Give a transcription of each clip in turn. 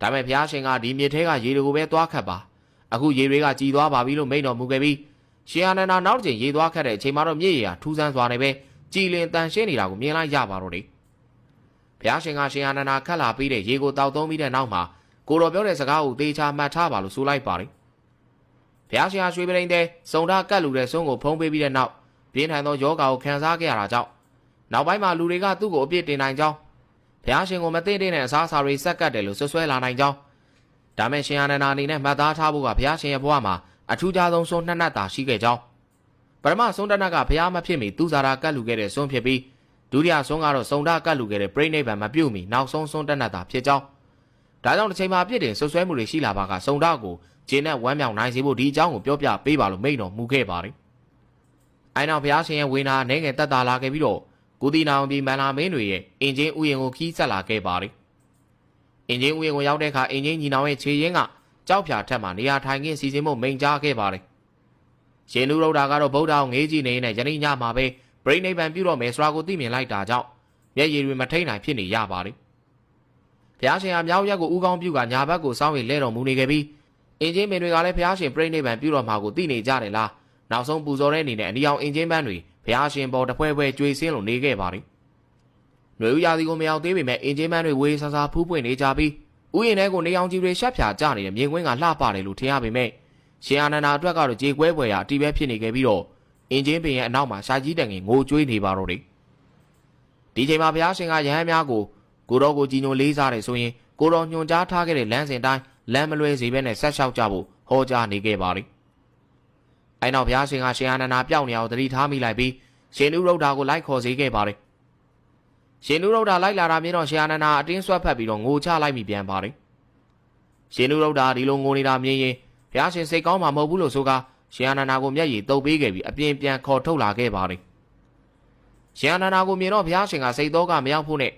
ဒါပေမဲ့ဘုရားရှင်ကဒီမြစ်ထဲကရေတွေကိုပဲသွားခတ်ပါအခုရေတွေကကြည်သွားပါပြီလို့မိန့်တော်မူခဲ့ပြီးရှင်အာနန္ဒာနောက်တစ်ချိန်ရေသွားခတ်တဲ့အချိန်မှာတော့မြစ်ရေဟာထူးဆန်းစွာနဲ့ပဲကြည်လင်တန်ရှင်းနေတာကိုမြင်လိုက်ရပါတော့တယ်ဘုရားရှင်ကရှင်အာနန္ဒာခတ်လာပြီးတဲ့ရေကိုတောက်သုံးပြီးတဲ့နောက်မှာကိုတော်ပြောတဲ့စကားကိုသေချာမှတ်ထားပါလို့ဆိုလိုက်ပါတယ်ဘုရားရှင်ဟာရွှေပရိန်တဲ့စုံထားကတ်လူတဲ့ဆုံးကိုဖုံးပေးပြီးတဲ့နောက်ပြင်းထန်သောယောဂါကိုခံစားခဲ့ရတာကြောင့်နောက်ပိုင်းမှာလူတွေကသူ့ကိုအပြစ်တင်နိုင်ကြောင်းဘုရားရှင်ကိုမသိတဲ့အစားအစာတွေဆက်ကပ်တယ်လို့ဆွဆွဲလာနိုင်ကြောင်းဒါမဲ့ရှင်အာနန္ဒာအနေနဲ့မှတ်သားထားဖို့ကဘုရားရှင်ရဲ့ဘဝမှာအထူးခြားဆုံးဆုံးနှစ်နတ်သာရှိခဲ့ကြောင်းပထမဆုံးတနတ်ကဘုရားမဖြစ်မီသူဇာတာကတ်လူခဲ့တဲ့ဆုံးဖြစ်ပြီးဒုတိယဆုံးကတော့စုံတာကတ်လူခဲ့တဲ့ပြိဋိဘံမပြုတ်မီနောက်ဆုံးဆုံးတနတ်သာဖြစ်ကြောင်းဒါကြောင့်တစ်ချိန်မှာပြစ်တင်ဆွဆွဲမှုတွေရှိလာပါကစုံတာကိုဂျင်းနဲ့ဝမ်းမြောက်နိုင်စေဖို့ဒီအကြောင်းကိုပြောပြပေးပါလို့မိန့်တော်မူခဲ့ပါတယ်။အဲနောက်ဘုရားရှင်ရဲ့ဝေနာအနေငယ်တက်တာလာခဲ့ပြီးတော့ကုသီနာအောင်ပြည်မန္လာမင်းတွေရဲ့အင်ဂျင်ဥယျာဉ်ကိုခီးဆက်လာခဲ့ပါတယ်။အင်ဂျင်ဥယျာဉ်ကိုရောက်တဲ့အခါအင်ဂျင်ညီနောင်ရဲ့ခြေရင်းကကြောက်ဖြာထက်မှနေရာထိုင်ခင်းစီစဉ်မှုမိန့်ကြားခဲ့ပါတယ်။ရှင်လူရုဒ္ဓကတော့ဗုဒ္ဓအောင်ငေးကြည့်နေနဲ့ယနေ့ညမှာပဲပြိဋိဘံပြုတော့မယ်ဆိုတာကိုသိမြင်လိုက်တာကြောင့်မျက်ရည်တွေမထိန်နိုင်ဖြစ်နေရပါတယ်။ဘုရားရှင်ဟာမြောက်ရက်ကိုဥကောင်းပြုကညာဘက်ကိုစောင်းရလဲတော်မူနေခဲ့ပြီးအင်ဂျင်မင်းတွေကလည်းဘုရားရှင်ပြိဋိဘံပြုတော်မှာကိုသိနေကြတယ်လားနောက်ဆုံးပူဇော်တဲ့အနေနဲ့အနီအောင်အင်ဂျင်ပန်းတွေဘုရားရှင်ပေါ်တဖွဲဖွဲကြွေစင်းလို့နေခဲ့ပါတယ်။ຫນွေဥရာသီကိုမရောက်သေးပေမဲ့အင်ဂျင်ပန်းတွေဝေးဆာဆာဖူးပွင့်နေကြပြီးဥယျာဉ်ထဲကိုနေအောင်ကြီးတွေရှက်ဖြာကျနေတဲ့မြင်ကွင်းကလှပတယ်လို့ထင်ရပေမဲ့ရှင်အာနန္ဒာအတွက်ကတော့ကြေကွဲပွဲရာအတီးပဲဖြစ်နေခဲ့ပြီးတော့အင်ဂျင်ပင်ရဲ့အနောက်မှာရှာကြီးတန်ငင်ငိုကြွေးနေပါတော့တယ်။ဒီချိန်မှာဘုရားရှင်ကယဟန်များကိုတော်ကိုကြည်ညိုလေးစားတယ်ဆိုရင်ကိုတော်ညွှန်ကြားထားခဲ့တဲ့လမ်းစဉ်တိုင်းလမ်းမလွဲစေဘဲနဲ့ဆက်လျှောက်ကြဖို့ဟောကြားနေခဲ့ပါတယ်။အဲနောက်ဘုရားရှင်ကရှင်အာနန္ဒာပြောက်နေအောင်တတိထားမိလိုက်ပြီးရှင်နုရုဒ္ဓကိုလိုက်ခေါ်စေခဲ့ပါတယ်။ရှင်နုရုဒ္ဓလိုက်လာတာမြင်တော့ရှင်အာနန္ဒာအတင်းဆွဲဖက်ပြီးတော့ငိုချလိုက်မိပြန်ပါတယ်။ရှင်နုရုဒ္ဓဒီလိုငိုနေတာမြင်ရင်ဘုရားရှင်စိတ်ကောင်းမှာမဟုတ်ဘူးလို့ဆိုကာရှင်အာနန္ဒာကိုမျက်ရည်တုပ်ပေးခဲ့ပြီးအပြင်းပြန်ခေါ်ထုတ်လာခဲ့ပါတယ်။ရှင်အာနန္ဒာကိုမြင်တော့ဘုရားရှင်ကစိတ်တော်ကမရောက်ဖို့နဲ့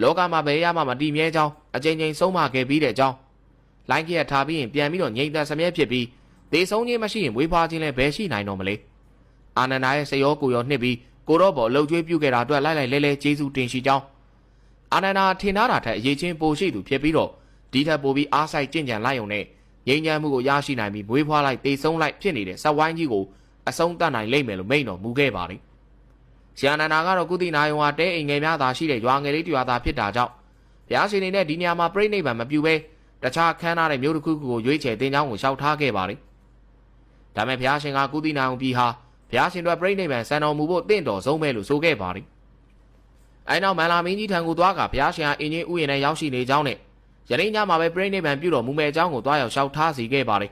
လောကမှာဘယ်ရမှမတည်မြဲကြောင်းအကြိမ်ကြိမ်ဆုံးမခဲ့ပြီးတဲ့အကြောင်းလိုင်းကရထားပြီးရင်ပြန်ပြီးတော့ငြိမ်သက်စမြဲဖြစ်ပြီးသေဆုံးခြင်းမရှိရင်ဝေးဖွားခြင်းလည်းဘယ်ရှိနိုင်တော့မလဲအာနန္ဒာရဲ့စိတ်ရောကိုယ်ရောနှစ်ပြီးကိုတော့ပေါ်လှုပ်ကြွေးပြုခဲ့တာအတွက်လိုက်လဲလဲကျေးဇူးတင်ရှိကြောင်းအာနန္ဒာထင်ထားတာထက်အရေးချင်းပိုရှိသူဖြစ်ပြီးတော့ဒီထက်ပိုပြီးအားစိုက်ကြင်ကြံလိုက်ုံနဲ့ငြိမ်းချမ်းမှုကိုရရှိနိုင်ပြီးဝေးဖွားလိုက်သေဆုံးလိုက်ဖြစ်နေတဲ့ဇက်ဝိုင်းကြီးကိုအဆုံးသတ်နိုင်လိမ့်မယ်လို့မိန့်တော်မူခဲ့ပါတယ်ရှင်အာနန္ဒာကတော့ကုသီနာယုံဟာတဲအိမ်ငယ်များသာရှိတဲ့ရွာငယ်လေးတစ်ရွာသာဖြစ်တာကြောင့်ဘုရားရှင်နေနဲ့ဒီနေရာမှာပြိဋိဘံမပြုဘဲတခြားခန်းထားတဲ့မြို့တစ်ခုခုကိုရွေးချယ်တင်ကြောင်းကိုလျှောက်ထားခဲ့ပါတယ်။ဒါမဲ့ဘုရားရှင်ကကုသီနာယုံပြည်ဟာဘုရားရှင်တို့ပြိဋိဘံစံတော်မူဖို့တင့်တော်ဆုံးပဲလို့ဆိုခဲ့ပါတယ်။အဲနောက်မန္လာမင်းကြီးထံကိုသွားကဘုရားရှင်ဟာအင်ဂျင်ဥယျာဉ်နဲ့ရောက်ရှိနေကြောင်းနဲ့ယနေ့ညမှာပဲပြိဋိဘံပြုတော်မူမဲ့အကြောင်းကိုသွားရောက်လျှောက်ထားစီခဲ့ပါတယ်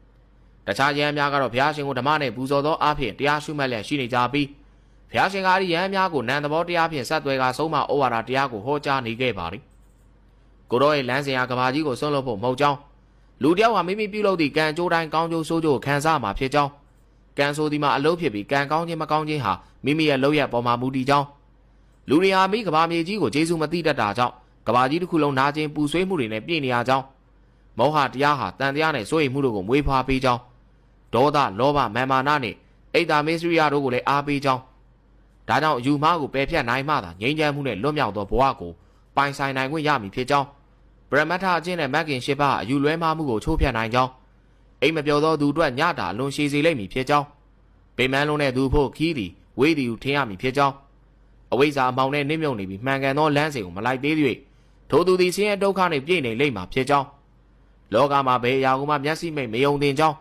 ။တခြားယဟန်များကတော့ဘုရားရှင်ကိုဓမ္မနဲ့ပူဇော်သောအားဖြင့်တရားရှုမှတ်လျက်ရှိနေကြပြီးဘုရားရှင်ကဒီယဟန်များကိုနံသဘောတရားဖြင့်ဆက်သွယ်ကဆုံးမဩဝါဒတရားကိုဟောကြားနေခဲ့ပါတယ်။ကိုတော်ရဲ့လမ်းစဉ်ဟာကဘာကြီးကိုဆွန့်လွတ်ဖို့မဟုတ်ကြောင်းလူတယောက်ဟာမိမိပြုလုပ်သည့်ကံကြိုးတိုင်းကောင်းကျိုးဆိုးကျိုးခံစားမှာဖြစ်ကြောင်းကံဆိုသည်မှာအလုပ်ဖြစ်ပြီးကံကောင်းခြင်းမကောင်းခြင်းဟာမိမိရဲ့လုပ်ရပေါ်မှာမူတည်ကြောင်းလူတွေဟာမိကဘာမြေကြီးကိုကျေးဇူးမသိတတ်တာကြောင့်ကဘာကြီးတစ်ခုလုံးနာကျင်ပူဆွေးမှုတွေနဲ့ပြည့်နေရကြောင်းမောဟတရားဟာတန်တရားနဲ့စိုးရိမ်မှုတို့ကိုမွေးဖွားပေးကြောင်းဒေါသလောဘမာမာနနဲ့အိတ်တာမေစရိယတို့ကိုလည်းအားပေးကြောင်းဒါကြောင့်အယူမှားကိုပယ်ဖြတ်နိုင်မှသာငြိမ်းချမ်းမှုနဲ့လွတ်မြောက်သောဘဝကိုပိုင်ဆိုင်နိုင်ခွင့်ရမည်ဖြစ်ကြောင်းပရမတ္ထအကျင့်နဲ့မဂ်ကင်၈ပါးအယူလွဲမှားမှုကိုချိုးဖျက်နိုင်ကြောင်းအိမ်မပြောသောသူအတွက်ညတာအလွန်ရှည်စေလိမ့်မည်ဖြစ်ကြောင်းပေမန်းလုံးတဲ့သူဖို့ခီးသည်ဝေးသည်ဟုထင်ရမည်ဖြစ်ကြောင်းအဝိဇ္ဇာအမောင်နဲ့နှိမ့်မြုံနေပြီးမှန်ကန်သောလမ်းစဉ်ကိုမလိုက်သေး၍ထိုသူသည်ဆင်းရဲဒုက္ခနှင့်ပြည့်နေလိမ့်မှာဖြစ်ကြောင်းလောကမှာဘယ်အရာကိုမှမျက်စိမိတ်မယုံသင်ကြောင်း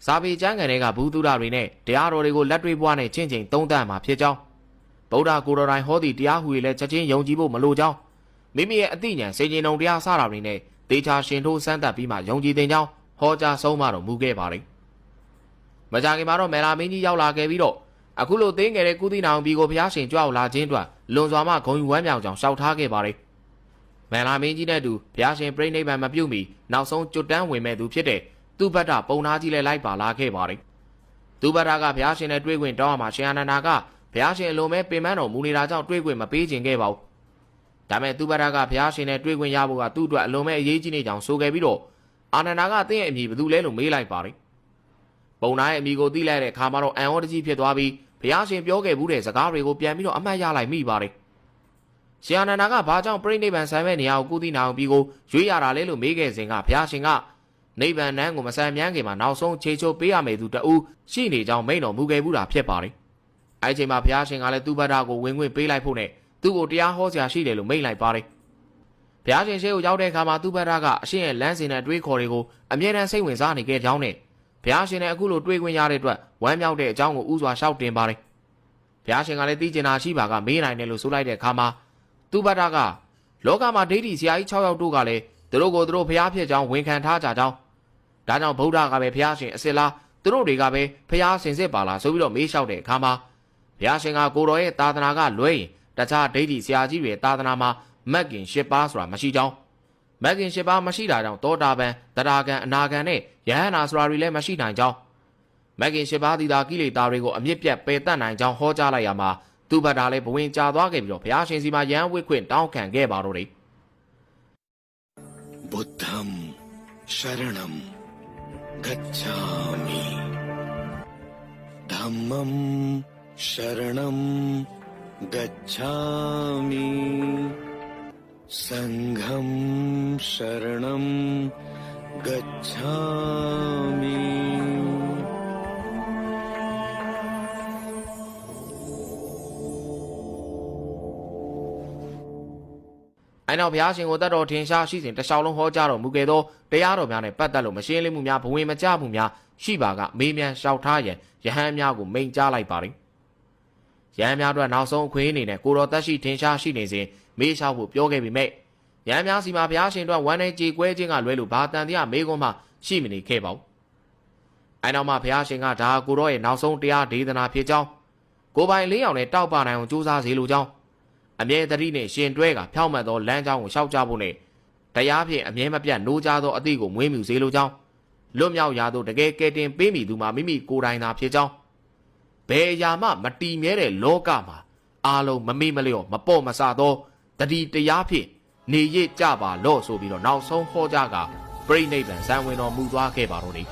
စာပေကျမ်းဂန်တွေကဘူးတုဒတွေနဲ့တရားတော်တွေကိုလက်တွေ့ပွားနဲ့ချင်းချင်းသုံးသပ်မှာဖြစ်ကြောင်းဗုဒ္ဓကိုယ်တော်တိုင်ဟောသည့်တရားဟူ၍လည်းချက်ချင်းယုံကြည်ဖို့မလိုကြောင်းမိမိရဲ့အသိဉာဏ်စေခြင်းတုံတရားစတာတွေနဲ့တေချာရှင်ထိုးစမ်းသပ်ပြီးမှယုံကြည်တင်ကြောင်းဟောကြားဆုံးမတော်မူခဲ့ပါတယ်။မကြာခင်မှာတော့မေလာမင်းကြီးရောက်လာခဲ့ပြီးတော့အခုလိုသိငယ်တဲ့ကုသီနာအောင်ပြည်ကိုဘုရားရှင်ကြွအောင်လာခြင်းအတွက်လွန်စွာမှဂုဏ်ယူဝမ်းမြောက်ကြောင်းရှောက်ထားခဲ့ပါတယ်။မေလာမင်းကြီးနဲ့တူဘုရားရှင်ပြိဋိဘံမပြုတ်မီနောက်ဆုံးကျွတ်တန်းဝင်မဲ့သူဖြစ်တဲ့သူဘတ်တာပုံနာကြီးလည်းလိုက်ပါလာခဲ့ပါတယ်။သူဘတ်တာကဘုရားရှင်နဲ့တွေ့ခွင့်တောင်းရမှာရှင်အာနန္ဒာကဘုရားရှင်အလိုမဲ့ပင်ပန်းတော်မူနေတာကြောင့်တွေ့ခွင့်မပေးခြင်းခဲ့ပါဘူး။ဒါမဲ့သူဘတ်တာကဘုရားရှင်နဲ့တွေ့ခွင့်ရဖို့ကသူ့အတွက်အလိုမဲ့အရေးကြီးနေကြောင်းဆိုခဲ့ပြီးတော့အာနန္ဒာကသင်ရဲ့အမည်ဘယ်သူလဲလို့မေးလိုက်ပါတယ်။ပုံနာရဲ့အမည်ကိုသိလိုက်တဲ့အခါမှာတော့အံ့ဩတကြီးဖြစ်သွားပြီးဘုရားရှင်ပြောခဲ့ဘူးတဲ့စကားတွေကိုပြန်ပြီးတော့အမှတ်ရလိုက်မိပါတယ်။ ရှင်အာနန္ဒာကဘာကြောင့်ပြိဋိဘံဆိုင်မဲ့နေရာကိုကုသနာအောင်ပြီးကိုရွေးရတာလဲလို့မေးခဲ့စဉ်ကဘုရားရှင်ကနိဗ္ဗာန်နန်းကိုမဆန်မြန်းခင်မှာနောက်ဆုံးခြေချိုးပေးရမယ်သူတဦးရှိနေကြောင်းမိန့်တော်မူခဲ့ဘူးတာဖြစ်ပါတယ်။အဲဒီချိန်မှာဘုရားရှင်ကလည်းသူ့ဘဒ္ဒကိုဝင်ခွင့်ပေးလိုက်ဖို့နဲ့သူ့ကိုတရားဟောစရာရှိတယ်လို့မိန့်လိုက်ပါတယ်။ဘုရားရှင်ရှေ့ကိုရောက်တဲ့အခါမှာသူ့ဘဒ္ဒကအရှင်ရဲ့လမ်းစဉ်နဲ့တွေးခေါ်တွေကိုအမြဲတမ်းစိတ်ဝင်စားနေခဲ့ကြောင်းနဲ့ဘုရားရှင်နဲ့အခုလိုတွေးခွင့်ရတဲ့အတွက်ဝမ်းမြောက်တဲ့အကြောင်းကိုဥစွာလျှောက်တင်ပါတယ်။ဘုရားရှင်ကလည်းသိကျင်တာရှိပါကမေးနိုင်တယ်လို့ဆိုလိုက်တဲ့အခါမှာသူ့ဘဒ္ဒကလောကမှာဒိဋ္ဌိဆရာကြီး6ယောက်တို့ကလည်းသူတို့ကိုသူတို့ဘုရားဖြစ်ကြောင်းဝန်ခံထားကြကြောင်းဒါကြောင့်ဗုဒ္ဓကပဲဘုရားရှင်အစ်စ်လားသူတို့တွေကပဲဘုရားစင်စစ်ပါလားဆိုပြီးတော့မေးလျှောက်တဲ့အခါမှာဘုရားရှင်ကကိုတော်ရဲ့သာသနာကလွဲရင်တခြားဒိဋ္ဌိဆရာကြီးတွေသာသနာမှာမက်ကင်၈ပါးဆိုတာမရှိကြောင်းမက်ကင်၈ပါးမရှိတာကြောင့်တောတာပန်တရားကံအနာကံနဲ့ယဟန္တာဆိုတာတွေလည်းမရှိနိုင်ကြောင်းမက်ကင်၈ပါးသီတာကိလေသာတွေကိုအမြင့်ပြတ်ပယ်တတ်နိုင်ကြောင်းဟောကြားလိုက်ရမှာသူ့ဘဒ္ဒလည်းဘဝင်ကြာသွားခဲ့ပြီးတော့ဘုရားရှင်စီမှာယဟန်ဝိခွင့်တောင်းခံခဲ့ပါတော့တယ်ဗုဒ္ဓံရှရဏံgacchami dhammam sharanam gacchami sangham sharanam gacchami အဲနောက်ဘုရားရှင်ကိုတတ်တော်ထင်ရှားရှိစဉ်တလျှောက်လုံးဟောကြားတော်မူခဲ့သောတရားတော်များနဲ့ပတ်သက်လို့မရှင်းလင်းမှုများဘဝင်မကျမှုများရှိပါကမေးမြန်းလျှောက်ထားရန်ယဟန်များကိုမိန့်ကြားလိုက်ပါတယ်။ယဟန်များတို့နောက်ဆုံးအခွင့်အနေနဲ့ကိုတော်တက်ရှိထင်ရှားရှိနေစဉ်မေးလျှောက်ဖို့ပြောခဲ့ပေမဲ့ယဟန်များစီမှာဘုရားရှင်တို့ဝမ်းနဲ့ကြေကွဲခြင်းကလွဲလို့ဘာတန်တရားမေးခွန်းမှရှိမနေခဲ့ပါဘူး။အဲနောက်မှဘုရားရှင်ကဒါကိုတော်ရဲ့နောက်ဆုံးတရားဒေသနာဖြစ်ကြောင်းကိုပိုင်လေးအောင်နဲ့တောက်ပနိုင်အောင်ကြိုးစားစေလိုကြောင်းအမြဲတတိနဲ့ရှင်တွဲကဖြောင့်မတ်သောလမ်းကြောင်းကိုရှောက်ကြဖို့နဲ့တရားဖြင့်အမြဲမပြတ်နိုးကြသောအသည့်ကိုမွေးမြူစေလိုကြောင်းလွတ်မြောက်ရာသို့တကယ်ကယ်တင်ပေးမိသူမှာမိမိကိုယ်တိုင်သာဖြစ်ကြောင်းဘယ်အရာမှမတည်မြဲတဲ့လောကမှာအားလုံးမမေ့မလျော့မပေါ့မဆသောတတိတရားဖြင့်နေရကြပါလော့ဆိုပြီးတော့နောက်ဆုံးဟောကြားကပြိဋိဘံဇံဝင်တော်မူသွားခဲ့ပါတော့တယ်